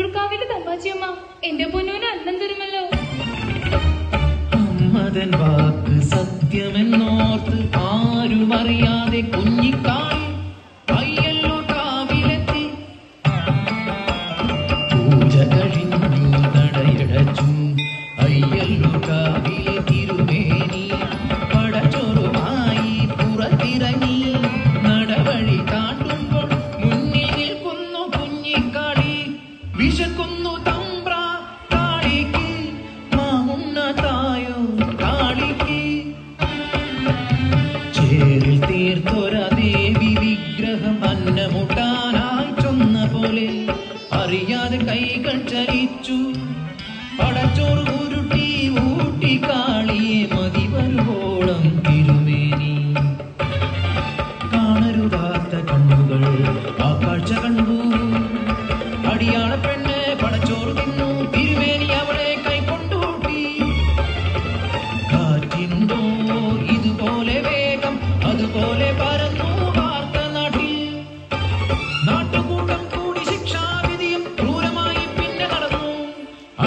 അയ്യല്ലൂർക്കാവിലെ തമ്പാച്ചിയമ്മ എന്റെ പൊന്നൂന് അന്നം തരുമല്ലോ. അമ്മതൻ വാക്ക് സത്യമെന്നോർത്ത് ആരും അറിയാതെ കുഞ്ഞിക്കായി അയ്യല്ലൂർക്കാവിലെത്തി. പൂജ കഴിഞ്ഞു നടയടച്ചു അയ്യല്ലൂർക്കാവിലെ തിരുമേനി. പടച്ചോറുമായി പുറത്തിറങ്ങി നടവഴി കാട്ടുമ്പോൾ മുന്നിൽ നിൽക്കുന്നു കുഞ്ഞിക്കാളി. വിശക്കുന്നു തമ്പ്ര കാളിക്ക്, മാമുണ്ണ തായോ കാളിക്ക്. ചേരിൽ തീർത്തൊര ദേവി വിഗ്രഹം അന്നമുട്ടാനായി ചൊന്ന പോലെ അറിയാതെ കൈകൾ ചലിച്ചു. പടച്ചോറ് ഉരുട്ടി ഊട്ടി കാളിയെ മതി വരുവോളം തിരുമേനി. കാണരുതാത്ത കണ്ണുകൾ ആ കാഴ്ച കണ്ടു. അടിയാള പെണ്ണ് പടച്ചോറ് തിന്നു. തിരുമേനി അവളെ കൈക്കൊണ്ടൂട്ടി. കാറ്റിനുണ്ടോ ഇതുപോലെ വേഗം, അതുപോലെ പരന്നു വാർത്ത നാട്ടിൽ. നാട്ടുകൂട്ടം കൂടി ശിക്ഷാവിധിയും ക്രൂരമായി പിന്നെ നടന്നു.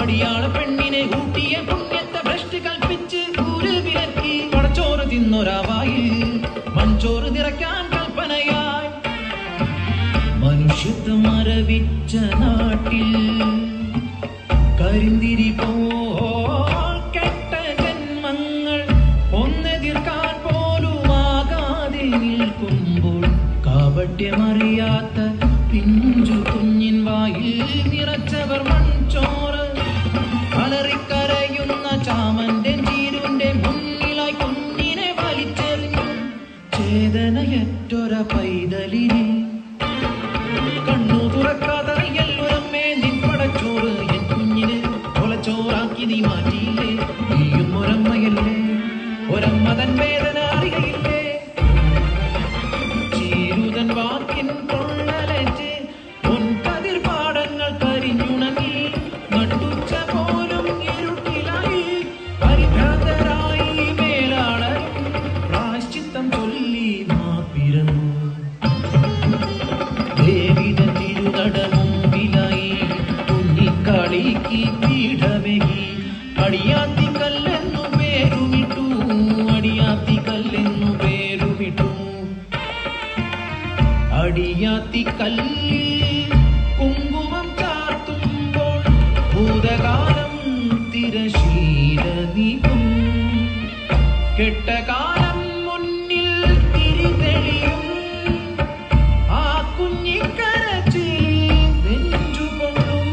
അടിയാള പെണ്ണിനെ ഊട്ടിയ പുണ്യത്തെ ഭ്രഷ്ട് കൽപ്പിച്ച് ഊര് വിലക്കി. പടച്ചോറ് തിന്നൊരാവായി മൺചോറ് നിറയ്ക്കാൻ കൽപ്പനയായി. മനുഷ്യത്വം മരവിച്ച നാട്ടിൽ കരിന്തിരി പോൽ കെട്ട ജന്മങ്ങൾ ഒന്നെതിർക്കാൻ പോലും ആകാതെ നിൽക്കുമ്പോൾ കാപട്യമറിയാത്ത പിഞ്ചു കുഞ്ഞിൻ വായിൽ നിറച്ചവർ മൺചോറ്. അലറിക്കരയുന്ന ചാമന്റെ ചീരുന്റെ മുന്നിലായി കുഞ്ഞിനെ വലിച്ചെറിഞ്ഞു. ചേതനയറ്റൊര പൈതലിനെ കണ്ണു തുറക്കാതെ അയ്യല്ലൂരമ്മേ നിൻ പടച്ചോറ് എൻ കുഞ്ഞിന് കൊലച്ചോറാക്കി നീ മാറ്റിയില്ലേ. നീയും ഒരമ്മയല്ലേ, ഒരമ്മ തൻ വേദന അറിയയില്ലേ. ചീരുതൻ വാക്കിൻ കൊള്ളലറ്റ് പൊൻകതിർ പാടങ്ങൾ കരിഞ്ഞുണങ്ങി. നട്ടുച്ച പോലും ഇരുട്ടിലായി പരിഭ്രാന്തരായി മേലാളരും പ്രായശ്ചിത്തം ചൊല്ലി മാപ്പിരന്നു. ദേവിതൻ തിരുനടമുമ്പിലായി കുഞ്ഞിക്കാളിക്ക് പീഠമേകി. അടിയാത്തിക്കല്ലെന്നു പേരുമിട്ടു, അടിയാത്തിക്കല്ലെന്നു പേരുമിട്ടു. അടിയാത്തിക്കല്ലിൽ കുങ്കുമം ചാർത്തുമ്പോൾ ഭൂതകാലം തിരശീല നീക്കും. കെട്ടകാലം മുന്നിൽ തിരിതെളിയും. ആ കുഞ്ഞിക്കരച്ചിൽ നെഞ്ചുകൊള്ളും.